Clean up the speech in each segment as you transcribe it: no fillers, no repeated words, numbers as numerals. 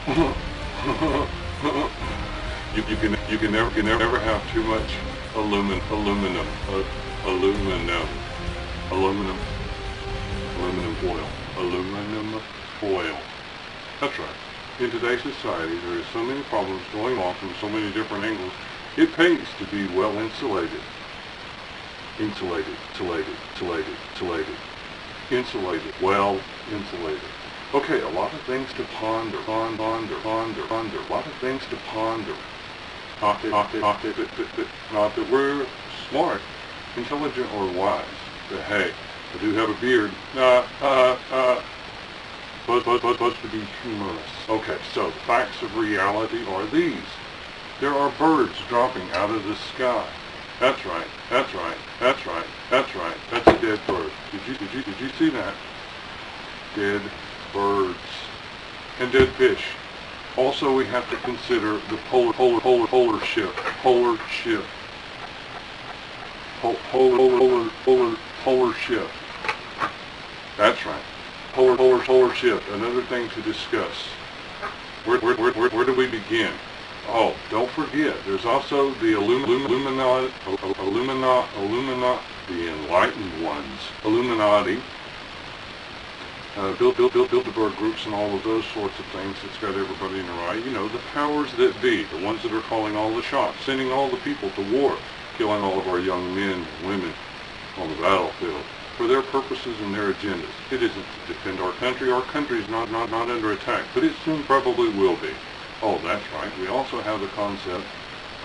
You can never have too much aluminum foil. That's right. In today's society, there is so many problems going on from so many different angles. It pays to be well insulated. Well insulated. Okay, a lot of things to ponder. A lot of things to ponder. Not that we're smart, intelligent, or wise. But hey, I do have a beard. Supposed to be humorous. Okay, so the facts of reality are these. There are birds dropping out of the sky. That's right. That's a dead bird. Did you see that? Dead birds and dead fish. Also, we have to consider the polar ship. Polar ship. That's right. Polar ship. Another thing to discuss. Where do we begin? Oh, don't forget, there's also the Illuminati, the enlightened ones, Illuminati, Bilderberg groups and all of those sorts of things that's got everybody in a riot. You know, the powers that be, the ones that are calling all the shots, sending all the people to war, killing all of our young men and women on the battlefield for their purposes and their agendas. It isn't to defend our country. Our country's not under attack, but it soon probably will be. Oh, that's right. We also have the concept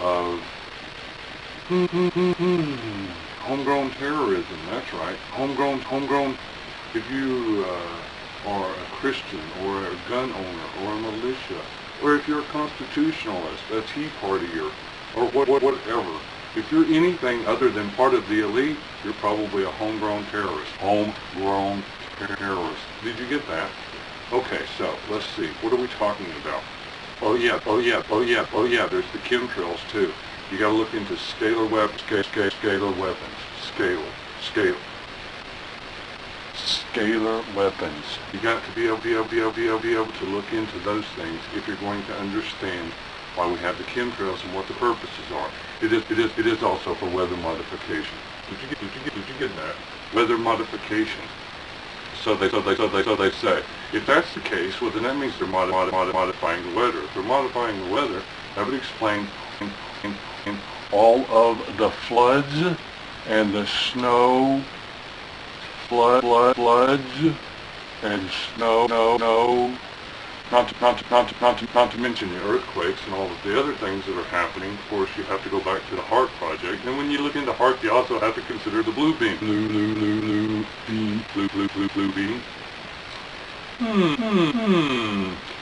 of homegrown terrorism. That's right. Homegrown. If you are a Christian or a gun owner or a militia, or if you're a constitutionalist, a Tea Partier, or whatever, if you're anything other than part of the elite, you're probably a homegrown terrorist. Homegrown terrorist. Did you get that? Okay, so let's see. What are we talking about? Oh yeah, there's the chemtrails too. You gotta look into scalar weapons, scalar weapons. You got to be able to look into those things if you're going to understand why we have the chemtrails and what the purposes are. It is also for weather modification. Did you get that? Weather modification. So they say. If that's the case, well then that means they're modifying the weather. If they're modifying the weather, that would explain all of the floods and the snow, floods and snow. Not to mention the earthquakes and all of the other things that are happening. Of course, you have to go back to the Heart Project. And when you look into Heart, you also have to consider the blue beam. Blue beam.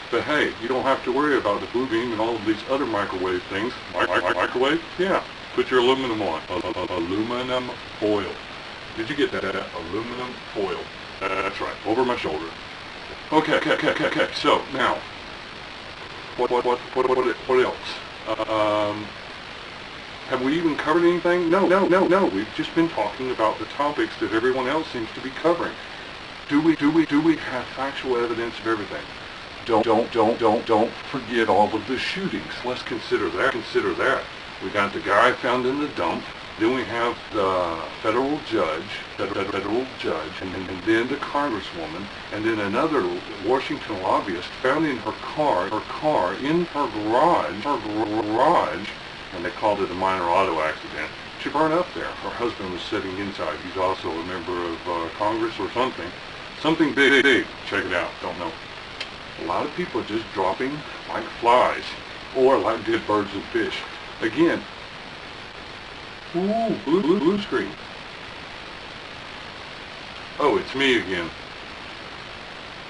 But hey, you don't have to worry about the blue beam and all of these other microwave things. Microwave? Yeah. Put your aluminum on. Aluminum foil. Did you get that? Aluminum foil. That's right. Over my shoulder. Okay. So now, what else? Have we even covered anything? No. We've just been talking about the topics that everyone else seems to be covering. Do we have factual evidence of everything? Don't forget all of the shootings. Let's consider that. We got the guy found in the dump. Then we have the federal judge, and then the congresswoman, and then another Washington lobbyist found in her car in her garage, and they called it a minor auto accident. She burned up there. Her husband was sitting inside. He's also a member of Congress or something. Something big. Check it out. Don't know. A lot of people are just dropping like flies, or like dead birds and fish. Again, ooh, blue screen. Oh, it's me again.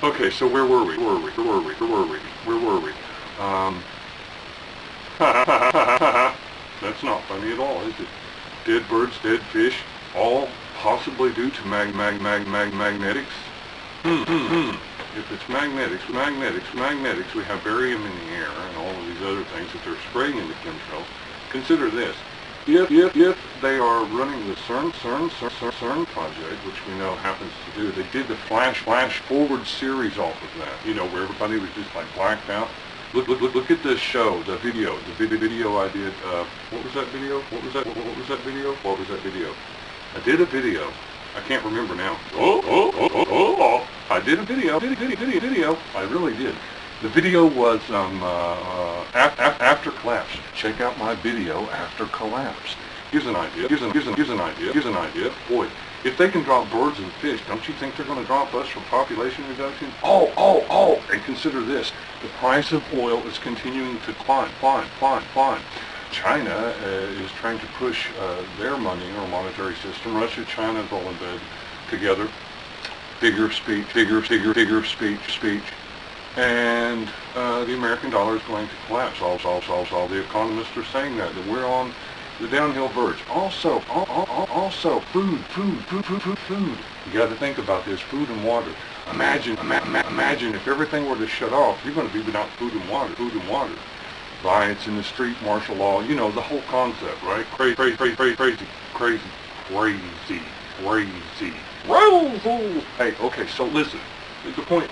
Okay, so where were we? That's not funny at all, is it? Dead birds, dead fish, all possibly due to magnetics. If it's magnetics, we have barium in the air and all of these other things that they're spraying into chemtrails. Consider this. If they are running the Cern Project, which we know happens to do, they did the flash forward series off of that, you know, where everybody was just like blacked out. Look at this show, the video I did. What was that video? What was that video? What was that video? I did a video. I can't remember now. I did a video. I really did. The video was after collapse. Check out my video after collapse. Here's an idea. Here's an idea. Boy, if they can drop birds and fish, don't you think they're going to drop us for population reduction? Oh! And consider this: the price of oil is continuing to climb. China is trying to push their money or monetary system. Russia, China is all in bed together. Figure of speech. And the American dollar is going to collapse. All the economists are saying that we're on the downhill verge. Also, food. You got to think about this: food and water. Imagine if everything were to shut off, you're going to be without food and water. Riots in the street, martial law. You know the whole concept, right? Crazy. Hey, okay. So listen. The point.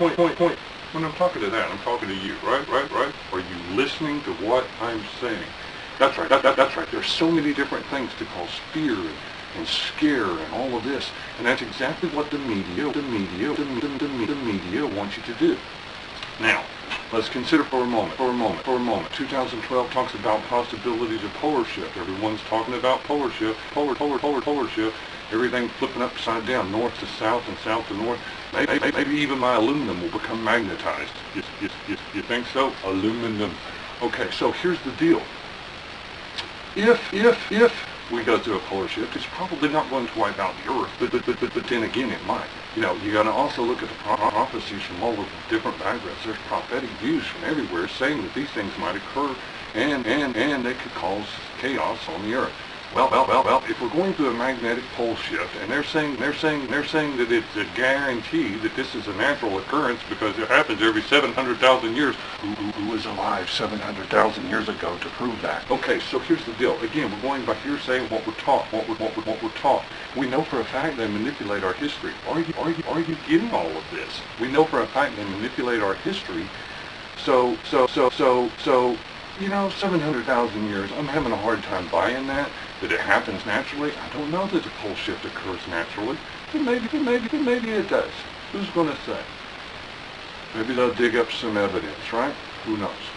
When I'm talking to that, I'm talking to you, right? Are you listening to what I'm saying? That's right. That's right. There's so many different things to cause fear and scare and all of this, and that's exactly what the media wants you to do. Now, let's consider for a moment. 2012 talks about possibilities of polar shift. Everyone's talking about polar shift. Polar shift. Everything flipping upside down, north to south and south to north. Maybe even my aluminum will become magnetized. You think so? Aluminum. Okay, so here's the deal. If we go through a polar shift, it's probably not going to wipe out the Earth, but then again it might. You know, you got to also look at the prophecies from all of the different backgrounds. There's prophetic views from everywhere saying that these things might occur and they could cause chaos on the Earth. Well, if we're going through a magnetic pole shift, and they're saying that it's a guarantee that this is a natural occurrence because it happens every 700,000 years. Who was alive 700,000 years ago to prove that? Okay, so here's the deal. Again, we're going by hearsay and what we're taught. We know for a fact they manipulate our history. Are you getting all of this? We know for a fact they manipulate our history. So, you know, 700,000 years, I'm having a hard time buying that it happens naturally. I don't know that the pole shift occurs naturally, but maybe it does. Who's going to say? Maybe they'll dig up some evidence, right? Who knows?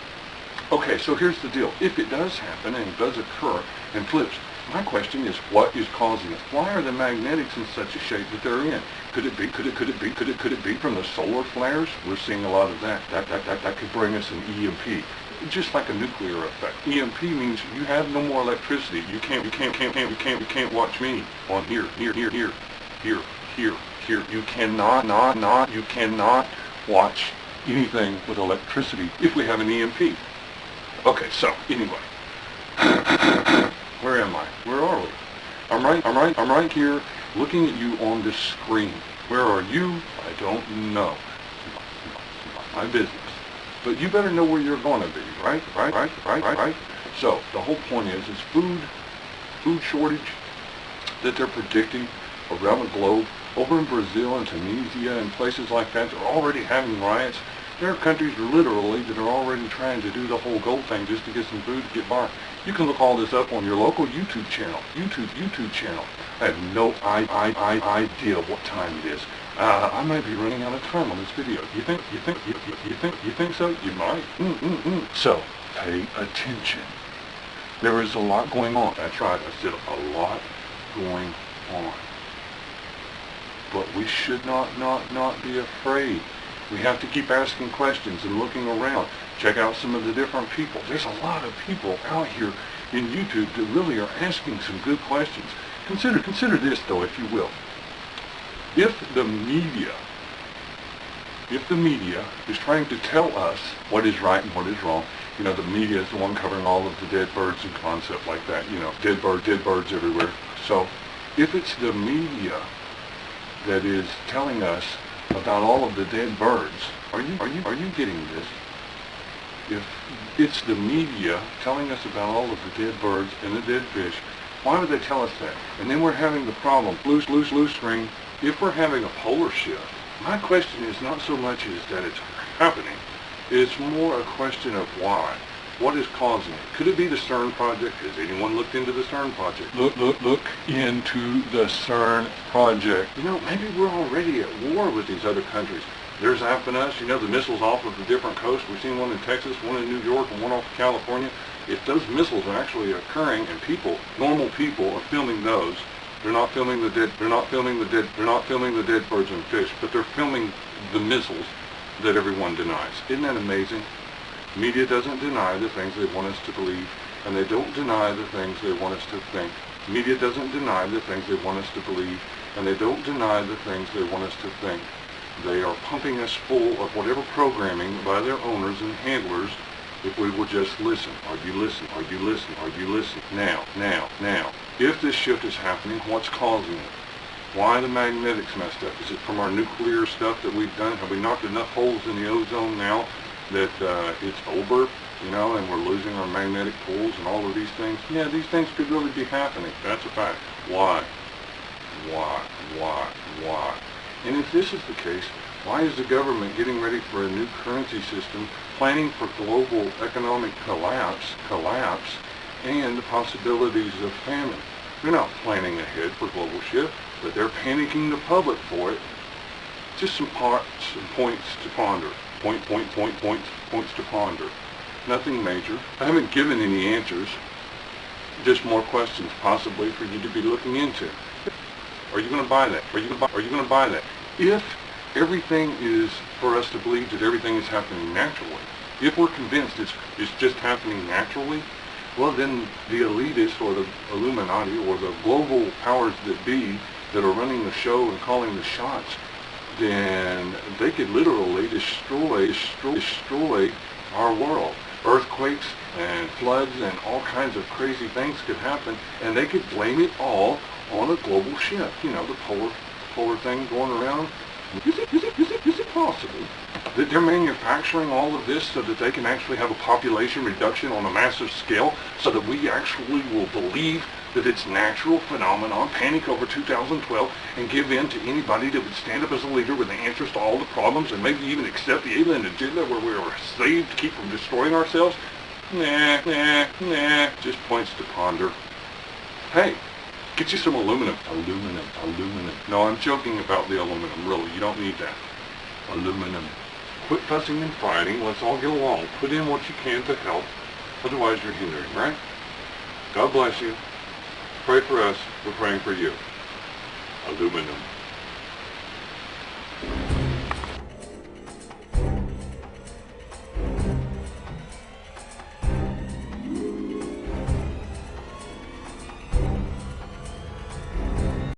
Okay, so here's the deal. If it does happen and it does occur and flips, my question is, what is causing it? Why are the magnetics in such a shape that they're in? Could it be from the solar flares? We're seeing a lot of that. That could bring us an EMP. Just like a nuclear effect. EMP means you have no more electricity. You can't watch me on here. You cannot watch anything with electricity if we have an EMP. Okay, so anyway, where am I? Where are we? I'm right here looking at you on this screen. Where are you? I don't know. It's not my business. But you better know where you're going to be, right? So the whole point is food shortage that they're predicting around the globe. Over in Brazil and Tunisia and places like that, they're already having riots. There are countries literally that are already trying to do the whole gold thing just to get some food to get by. You can look all this up on your local YouTube channel. YouTube channel. I have no idea what time it is. I might be running out of time on this video. You think so? You might. So, pay attention. There is a lot going on. That's right. I said a lot going on. But we should not be afraid. We have to keep asking questions and looking around. Check out some of the different people. There's a lot of people out here in YouTube that really are asking some good questions. Consider this though, if you will. If the media is trying to tell us what is right and what is wrong, you know, the media is the one covering all of the dead birds and concept like that, you know, dead birds everywhere. So if it's the media that is telling us about all of the dead birds, are you getting this? If it's the media telling us about all of the dead birds and the dead fish, why would they tell us that? And then we're having the problem, loose string. If we're having a polar shift, my question is not so much is that it's happening. It's more a question of why. What is causing it? Could it be the Cern Project? Has anyone looked into the Cern Project? Look into the Cern Project. You know, maybe we're already at war with these other countries. They're zapping us. You know, the missiles off of the different coasts. We've seen one in Texas, one in New York, and one off of California. If those missiles are actually occurring and people, normal people, are filming those, they're not filming the dead. They're not filming the dead. They're not filming the dead birds and fish, but they're filming the missiles that everyone denies. Isn't that amazing? Media doesn't deny the things they want us to believe, and they don't deny the things they want us to think. Media doesn't deny the things they want us to believe, and they don't deny the things they want us to think. They are pumping us full of whatever programming by their owners and handlers if we will just listen. Are you listening? Are you listening? Are you listening? Now. If this shift is happening, what's causing it? Why the magnetics messed up? Is it from our nuclear stuff that we've done? Have we knocked enough holes in the ozone now that it's over, you know, and we're losing our magnetic poles and all of these things? Yeah, these things could really be happening. That's a fact. Why? And if this is the case, why is the government getting ready for a new currency system, planning for global economic collapse, and the possibilities of famine? They're not planning ahead for global shift, but they're panicking the public for it. Just some points to ponder. Points to ponder. Nothing major. I haven't given any answers. Just more questions, possibly, for you to be looking into. Are you going to buy that? Are you going to buy that? If everything is for us to believe that everything is happening naturally, if we're convinced it's just happening naturally, well, then the elitists or the Illuminati or the global powers that be that are running the show and calling the shots, then they could literally destroy our world. Earthquakes and floods and all kinds of crazy things could happen, and they could blame it all on a global shift. You know, the polar thing going around. Is it possible that they're manufacturing all of this so that they can actually have a population reduction on a massive scale, so that we actually will believe that it's natural phenomenon, panic over 2012, and give in to anybody that would stand up as a leader with the answers to all the problems, and maybe even accept the alien agenda where we are saved to keep from destroying ourselves? Nah. Just points to ponder. Hey, get you some aluminum. No, I'm joking about the aluminum, really. You don't need that. Aluminum. Quit fussing and fighting. Let's all get along. Put in what you can to help. Otherwise, you're hindering, right? God bless you. Pray for us. We're praying for you. Aluminum.